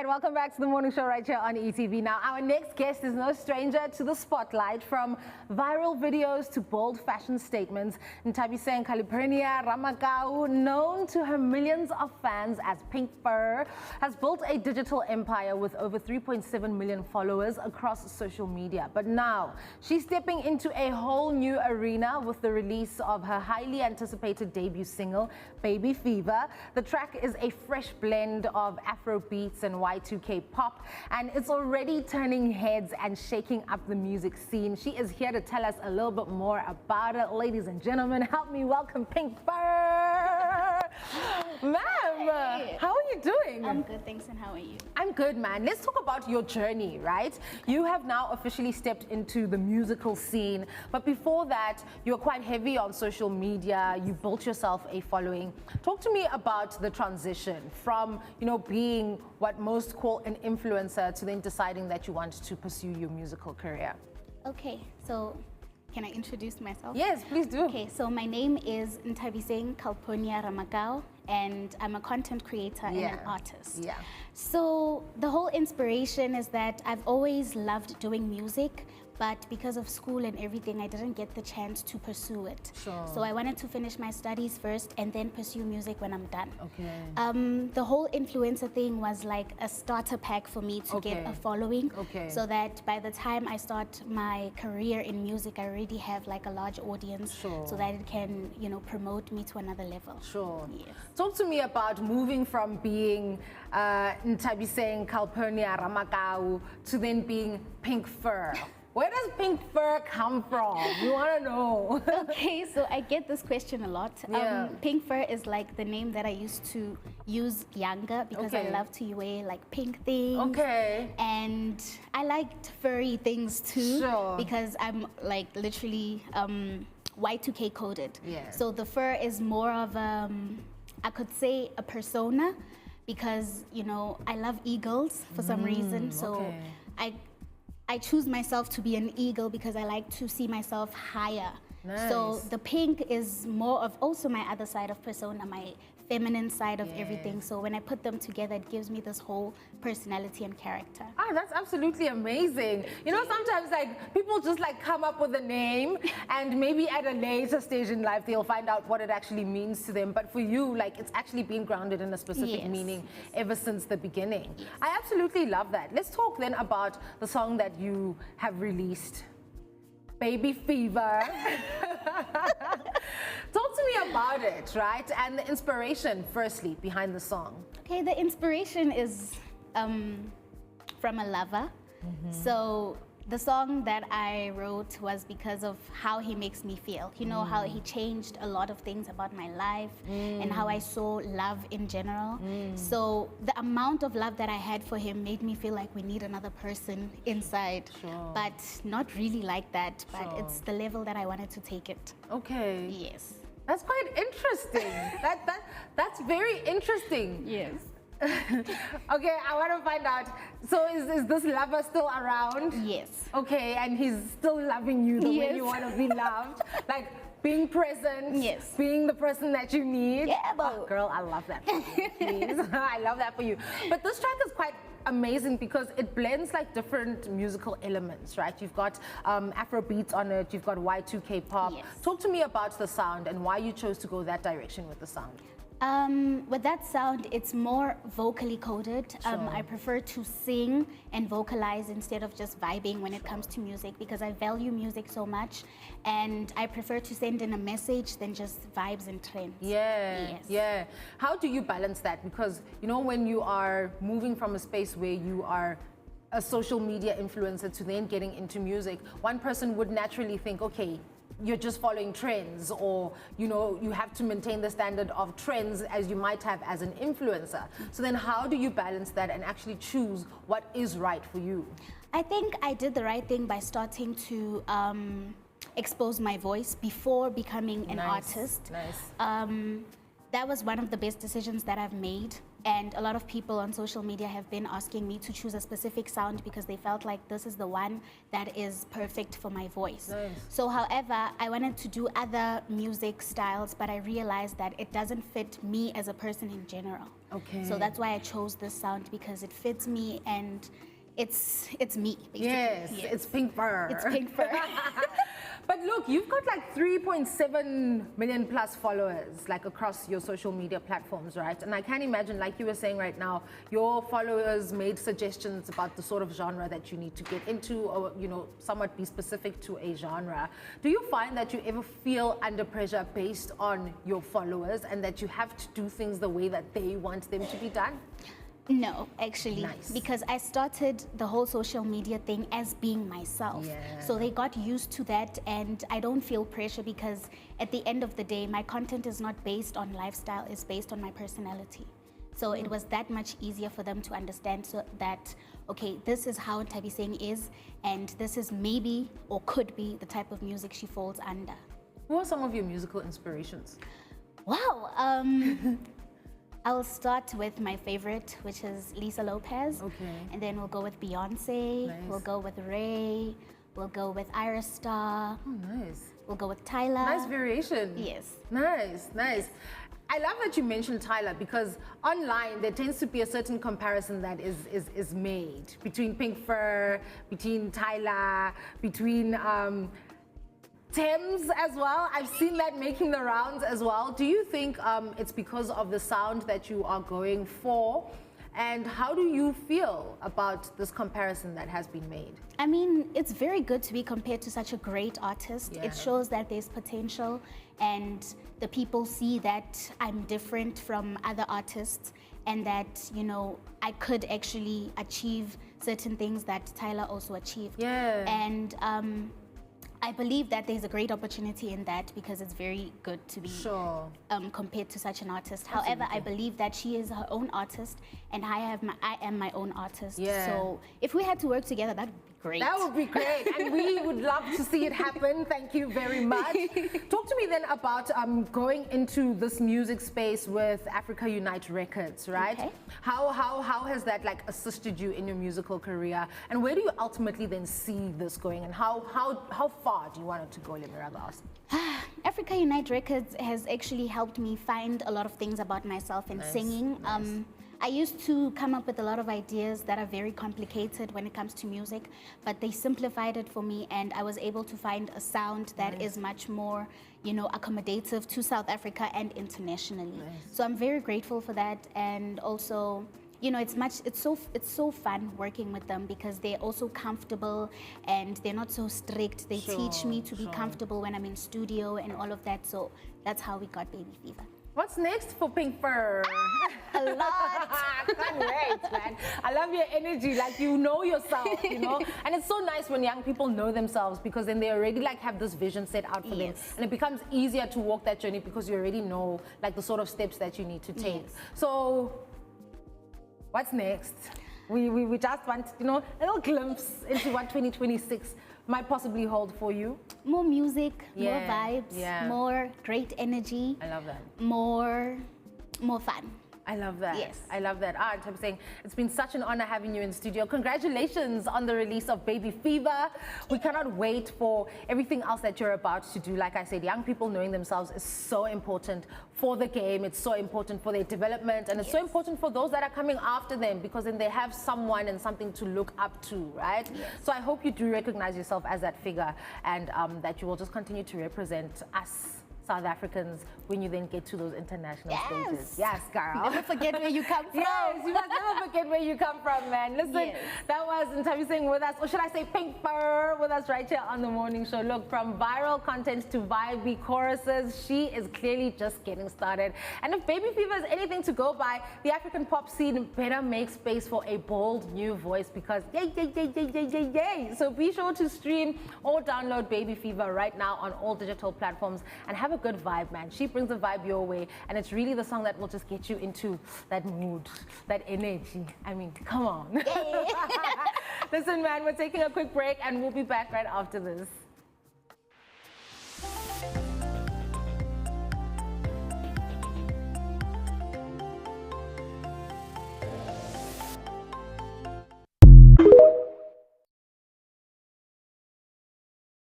right, welcome back to the morning show right here on ETV. Now, our next guest is no stranger to the spotlight. From viral videos to bold fashion statements, Nthaabseng Ramakau, known to her millions of fans as Pinfur, has built a digital empire with over 3.7 million followers across social media. But now, she's stepping into a whole new arena with the release of her highly anticipated debut single, Baby Fever. The track is a fresh blend of Afro beats and Y2K pop, and it's already turning heads and shaking up the music scene. She is here to tell us a little bit more about it. Ladies and gentlemen, help me welcome Pinfur. Ma'am, how are you doing? I'm good, thanks, and how are you? I'm good, man. Let's talk about your journey, right? You have now officially stepped into the musical scene, but before that, you were quite heavy on social media. You built yourself a following. Talk to me about the transition from, being what most call an influencer to then deciding that you want to pursue your musical career. Okay, so can I introduce myself? Yes, please do. Okay, so my name is Nthaabseng Ramakau, and I'm a content creator and an artist. Yeah. So the whole inspiration is that I've always loved doing music, but because of school and everything, I didn't get the chance to pursue it. Sure. So I wanted to finish my studies first and then pursue music when I'm done. Okay. The whole influencer thing was like a starter pack for me to get a following. Okay. So that by the time I start my career in music, I already have like a large audience. Sure. So that it can, promote me to another level. Sure. Yes. Talk to me about moving from being Nthaabseng Ramakau to then being Pinfur. Where does Pinfur come from? You want to know. Okay, so I get this question a lot. Yeah. Pinfur is like the name that I used to use younger because I love to wear like pink things. Okay. And I liked furry things too. Sure. Because I'm like literally Y2K coded. Yeah. So the fur is more of I could say a persona because, I love eagles for some reason. So I choose myself to be an eagle because I like to see myself higher. Nice. So the pink is more of also my other side of persona, my feminine side of everything. So when I put them together, it gives me this whole personality and character. Ah, that's absolutely amazing. Sometimes people just come up with a name and maybe at a later stage in life, they'll find out what it actually means to them. But for you, it's actually been grounded in a specific meaning ever since the beginning. Yes. I absolutely love that. Let's talk then about the song that you have released. Baby Fever. Talk to me about it, right? And the inspiration, firstly, behind the song. Okay, the inspiration is from a lover. So the song that I wrote was because of how he makes me feel. How he changed a lot of things about my life and how I saw love in general. So the amount of love that I had for him made me feel like we need another person inside. Sure. But not really like that, but it's the level that I wanted to take it. Okay. Yes. That's quite interesting. That's very interesting. Yes. Okay, I want to find out. So is this lover still around? Yes. Okay, and he's still loving you the way you want to be loved? Being present, being the person that you need. Yeah, oh, girl, I love that for you, please. I love that for you. But this track is quite amazing because it blends different musical elements, right? You've got Afro beats on it, you've got Y2K pop. Yes. Talk to me about the sound and why you chose to go that direction with the sound. With that sound, it's more vocally coded. Sure. I prefer to sing and vocalize instead of just vibing when it comes to music because I value music so much and I prefer to send in a message than just vibes and trends. Yeah, yes. Yeah. How do you balance that? Because, when you are moving from a space where you are a social media influencer to then getting into music, one person would naturally think, okay, you're just following trends, or you have to maintain the standard of trends as you might have as an influencer. So then how do you balance that and actually choose what is right for you? I think I did the right thing by starting to expose my voice before becoming an artist. Nice. That was one of the best decisions that I've made And a lot of people on social media have been asking me to choose a specific sound because they felt like this is the one that is perfect for my voice. Nice. So however, I wanted to do other music styles, but I realized that it doesn't fit me as a person in general. Okay. So that's why I chose this sound, because it fits me and it's me, basically. Yes, it's pinfur. It's pinfur. But look, you've got like 3.7 million plus followers, like across your social media platforms, right? And I can imagine, like you were saying right now, your followers made suggestions about the sort of genre that you need to get into, or, you know, somewhat be specific to a genre. Do you find that you ever feel under pressure based on your followers and that you have to do things the way that they want them to be done? No, actually, Nice. because I started the whole social media thing as being myself. Yeah. So they got used to that, and I don't feel pressure because at the end of the day, my content is not based on lifestyle, it's based on my personality. So it was that much easier for them to understand, so that, okay, this is how nthaabseng is, and this is maybe or could be the type of music she falls under. Who are some of your musical inspirations? Wow. I'll start with my favorite, which is Lisa Lopez. Okay. And then we'll go with Beyonce. Nice. We'll go with Ray. We'll go with Iris Star. Oh, nice. We'll go with Tyler. Nice variation. Yes. Nice, nice. I love that you mentioned Tyler, because online there tends to be a certain comparison that is made between pinfur, between Tyler, between Thames as well. I've seen that making the rounds as well. Do you think it's because of the sound that you are going for? And how do you feel about this comparison that has been made? I mean, it's very good to be compared to such a great artist. Yeah. It shows that there's potential, and the people see that I'm different from other artists, and that, you know, I could actually achieve certain things that Tyler also achieved. Yeah. And I believe that there's a great opportunity in that, because it's very good to be Sure. compared to such an artist. However, I believe that she is her own artist, and I am my own artist. Yeah. So if we had to work together, that would be great. That would be great, and we would love to see it happen. Thank you very much. Talk to me then about going into this music space with Africa Unite Records, right? Okay. How has that like assisted you in your musical career, and where do you ultimately then see this going, and how far do you want it to go, let me rather ask? Africa Unite Records has actually helped me find a lot of things about myself in Nice, singing. nice. I used to come up with a lot of ideas that are very complicated when it comes to music, but they simplified it for me, and I was able to find a sound that is much more, you know, accommodative to South Africa and internationally. Nice. So I'm very grateful for that, and also, you know, it's so fun working with them, because they're also comfortable and they're not so strict. They teach me to be comfortable when I'm in studio and all of that. So that's how we got Baby Fever. What's next for pinfur? A lot. Can't wait, man. I love your energy, like you know yourself, you know? And it's so nice when young people know themselves, because then they already like have this vision set out for them. Yes. And it becomes easier to walk that journey because you already know like the sort of steps that you need to take. Yes. So what's next? We just want, you know, a little glimpse into what 2026 might possibly hold for you. More music, more Yeah, vibes, yeah. more great energy, I love that. more fun. I love that. Yes. I love that. nthaabseng, it's been such an honor having you in studio. Congratulations on the release of Baby Fever. We cannot wait for everything else that you're about to do. Like I said, young people knowing themselves is so important for the game. It's so important for their development, and it's so important for those that are coming after them, because then they have someone and something to look up to, right? Yes. So I hope you do recognize yourself as that figure, and that you will just continue to represent us South Africans when you then get to those international stages. Yes, girl. Never forget where you come from. Yes, you must never forget where you come from, man. Listen, Yes. that was nthaabseng with us, or should I say pinfur with us right here on the morning show. Look, from viral content to vibey choruses, she is clearly just getting started. And if Baby Fever is anything to go by, the African pop scene better make space for a bold new voice, because yay, yay, yay, yay, yay, yay, yay. So be sure to stream or download Baby Fever right now on all digital platforms, and have a good vibe, man. She brings a vibe your way, and it's really the song that will just get you into that mood, that energy. I mean, come on. Listen, man, we're taking a quick break, and we'll be back right after this.